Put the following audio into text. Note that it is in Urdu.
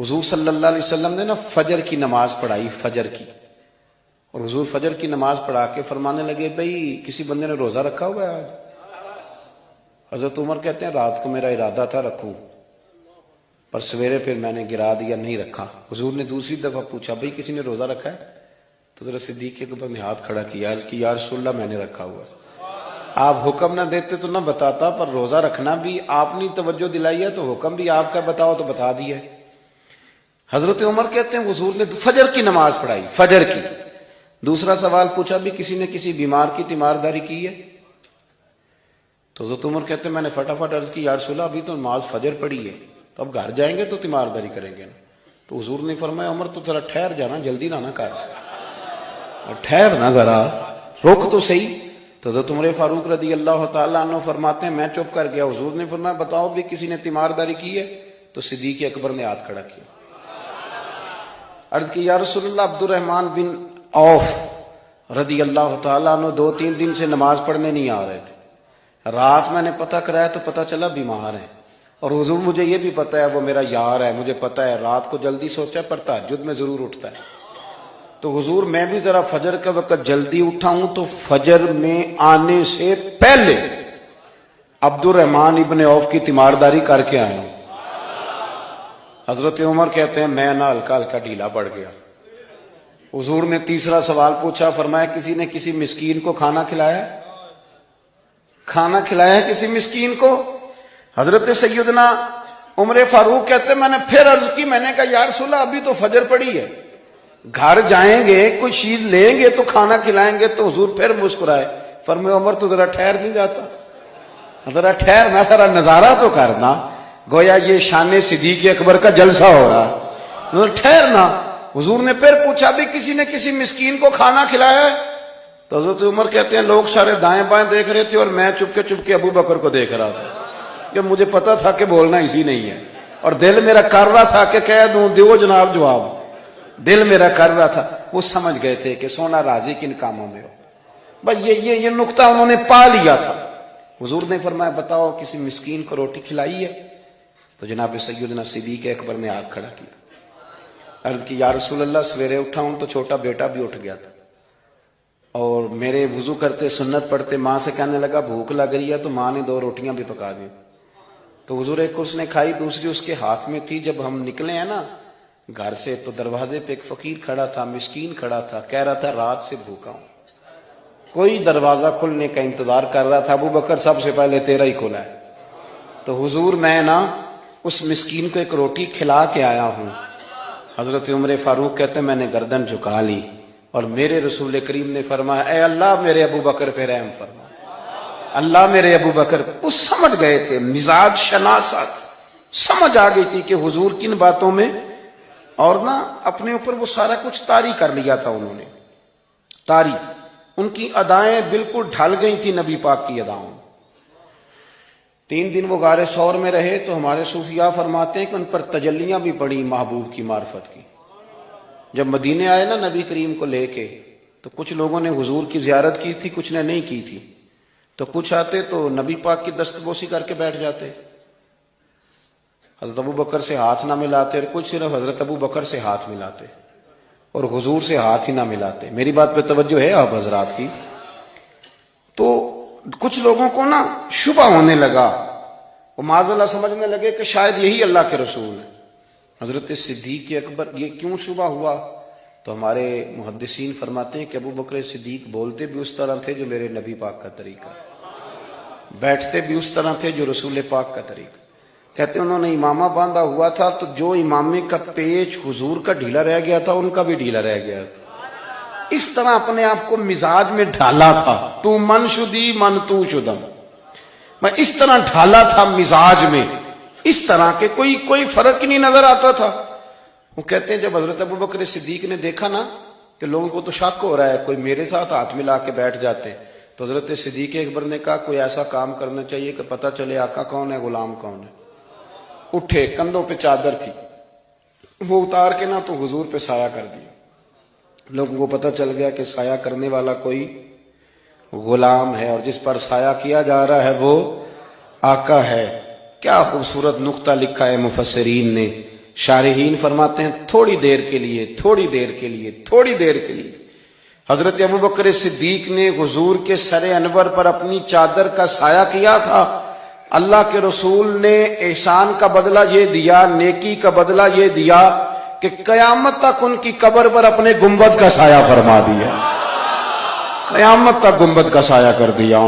حضور صلی اللہ علیہ وسلم نے نا فجر کی نماز پڑھائی، فجر کی، اور حضور فجر کی نماز پڑھا کے فرمانے لگے بھئی کسی بندے نے روزہ رکھا ہوا ہے آج؟ حضرت عمر کہتے ہیں رات کو میرا ارادہ تھا رکھوں، پر سویرے پھر میں نے گرا دیا، نہیں رکھا۔ حضور نے دوسری دفعہ پوچھا بھئی کسی نے روزہ رکھا ہے؟ تو حضرت صدیق اکبر نے ہاتھ کھڑا کیا، عرض کی یا رسول اللہ میں نے رکھا ہوا ہے۔ آپ حکم نہ دیتے تو نہ بتاتا، پر روزہ رکھنا بھی آپ نے توجہ دلائی ہے تو حکم بھی آپ کا بتاؤ تو بتا دیا ہے۔ حضرت عمر کہتے ہیں حضور نے فجر کی نماز پڑھائی، فجر کی۔ دوسرا سوال پوچھا بھی کسی نے کسی بیمار کی تیمارداری کی ہے؟ تو حضرت عمر کہتے ہیں میں نے فٹافٹ عرض کی یا رسول اللہ ابھی تو نماز فجر پڑھی ہے، تو اب گھر جائیں گے تو تیمارداری کریں گے نا۔ تو حضور نے فرمایا عمر تو ذرا ٹھہر جانا، جلدی نہ کر، ٹھہر نا ذرا، روک تو صحیح۔ تو حضرت عمر فاروق رضی اللہ تعالیٰ عنہ فرماتے ہیں میں چپ کر گیا، حضور نے فرمایا بتاؤ بھی کسی نے تیمارداری کی ہے؟ تو صدیق اکبر نے ہاتھ کھڑا کیا، عرض کی یا رسول اللہ عبد الرحمن بن عوف رضی اللہ تعالیٰ عنہ 2-3 دن سے نماز پڑھنے نہیں آ رہے تھے، رات میں نے پتہ کرایا تو پتہ چلا بیمار ہیں، اور حضور مجھے یہ بھی پتہ ہے وہ میرا یار ہے، مجھے پتہ ہے رات کو جلدی سوتا ہے پر تہجد میں ضرور اٹھتا ہے، تو حضور میں بھی ذرا فجر کا وقت جلدی اٹھا ہوں تو فجر میں آنے سے پہلے عبد الرحمن ابن عوف کی تیمارداری کر کے آیا ہوں۔ حضرت عمر کہتے ہیں میں نہ ہلکا ہلکا ڈھیلا پڑ گیا۔ حضور نے تیسرا سوال پوچھا، فرمایا کسی نے کسی مسکین کو کھانا کھلایا؟ کھانا کھلایا ہے کسی مسکین کو؟ حضرت سیدنا عمر فاروق کہتے ہیں میں نے پھر عرض کی، میں نے کہا یا رسول اللہ ابھی تو فجر پڑی ہے، گھر جائیں گے کوئی چیز لیں گے تو کھانا کھلائیں گے۔ تو حضور پھر مسکرائے، فرمایا عمر تو ذرا ٹھہر نہیں جاتا، ذرا ٹھہرنا، ذرا نظارہ تو کرنا، گویا یہ شان صدیق اکبر کا جلسہ ہو رہا، ٹھہرنا۔ حضور نے پھر پوچھا بھی کسی نے کسی مسکین کو کھانا کھلایا ہے؟ تو حضرت عمر کہتے ہیں لوگ سارے دائیں بائیں دیکھ رہے تھے اور میں چپ کے ابو بکر کو دیکھ رہا تھا، کہ مجھے پتا تھا کہ بولنا اسی نہیں ہے، اور دل میرا کر رہا تھا کہ کہہ دوں دیو جناب جواب، دل میرا کر رہا تھا۔ وہ سمجھ گئے تھے کہ سونا راضی کن کاموں میں ہو، بس یہ نقطہ انہوں نے پا لیا تھا۔ حضور نے فرمایا بتاؤ کسی مسکین کو روٹی کھلائی ہے؟ تو جناب سیدنا صدیق اکبر نے ہاتھ کھڑا کیا، عرض کی یا رسول اللہ سویرے اٹھا ہوں تو چھوٹا بیٹا بھی اٹھ گیا تھا، اور میرے وضو کرتے سنت پڑھتے ماں سے کہنے لگا بھوک لگ رہی ہے، تو ماں نے 2 روٹیاں بھی پکا دی، تو حضور ایک اس نے کھائی دوسری اس کے ہاتھ میں تھی۔ جب ہم نکلے ہیں نا گھر سے تو دروازے پہ ایک فقیر کھڑا تھا، مسکین کھڑا تھا، کہہ رہا تھا رات سے بھوکا ہوں، کوئی دروازہ کھلنے کا انتظار کر رہا تھا، ابو بکر سب سے پہلے تیرا ہی کھلا ہے۔ تو حضور میں نا اس مسکین کو ایک روٹی کھلا کے آیا ہوں۔ حضرت عمر فاروق کہتے ہیں میں نے گردن جھکا لی، اور میرے رسول کریم نے فرمایا اے اللہ میرے ابو بکر پہ رحم فرما، اللہ میرے ابو بکر۔ وہ سمجھ گئے تھے، مزاج شناست سمجھ آ گئی تھی کہ حضور کن باتوں میں، اور نا اپنے اوپر وہ سارا کچھ طاری کر لیا تھا انہوں نے، طاری، ان کی ادائیں بالکل ڈھل گئی تھی نبی پاک کی اداؤں۔ 3 دن وہ غار ثور میں رہے تو ہمارے صوفیاء فرماتے ہیں کہ ان پر تجلیاں بھی پڑی محبوب کی معرفت کی۔ جب مدینے آئے نا نبی کریم کو لے کے، تو کچھ لوگوں نے حضور کی زیارت کی تھی، کچھ نے نہیں کی تھی، تو کچھ آتے تو نبی پاک کی دستبوسی کر کے بیٹھ جاتے، حضرت ابو بکر سے ہاتھ نہ ملاتے، اور کچھ صرف حضرت ابو بکر سے ہاتھ ملاتے اور حضور سے ہاتھ ہی نہ ملاتے۔ میری بات پہ توجہ ہے آپ حضرات کی؟ تو کچھ لوگوں کو نا شبہ ہونے لگا، وہ معاذ اللہ سمجھنے لگے کہ شاید یہی اللہ کے رسول ہے۔ حضرت صدیق اکبر، یہ کیوں شبہ ہوا؟ تو ہمارے محدثین فرماتے ہیں کہ ابو بکر صدیق بولتے بھی اس طرح تھے جو میرے نبی پاک کا طریقہ، بیٹھتے بھی اس طرح تھے جو رسول پاک کا طریقہ۔ کہتے ہیں انہوں نے امامہ باندھا ہوا تھا تو جو امامے کا پیچ حضور کا ڈھیلا رہ گیا تھا ان کا بھی ڈھیلا رہ گیا تھا، اس طرح اپنے آپ کو مزاج میں ڈھالا تھا، تو من شدی من تو شدم، میں اس طرح ڈھالا تھا مزاج میں، اس طرح کے کوئی فرق ہی نہیں نظر آتا تھا۔ وہ کہتے ہیں جب حضرت ابو بکر صدیق نے دیکھا نا کہ لوگوں کو تو شک ہو رہا ہے، کوئی میرے ساتھ ہاتھ ملا کے بیٹھ جاتے، تو حضرت صدیق اکبر نے کہا کوئی ایسا کام کرنا چاہیے کہ پتہ چلے آقا کون ہے غلام کون ہے۔ اٹھے، کندھوں پہ چادر تھی، وہ اتار کے نا تو حضور پہ سایہ کر دیا، لوگوں کو پتہ چل گیا کہ سایہ کرنے والا کوئی غلام ہے، اور جس پر سایہ کیا جا رہا ہے وہ آقا ہے۔ کیا خوبصورت نقطہ لکھا ہے مفسرین نے شارحین فرماتے ہیں تھوڑی دیر کے لیے، تھوڑی دیر کے لیے، تھوڑی دیر کے لیے حضرت ابوبکر صدیق نے حضور کے سر انور پر اپنی چادر کا سایہ کیا تھا۔ اللہ کے رسول نے احسان کا بدلہ یہ دیا، نیکی کا بدلہ یہ دیا کہ قیامت تک ان کی قبر پر اپنے گنبد کا سایہ فرما دیا، قیامت تک گنبد کا سایہ کر دیا۔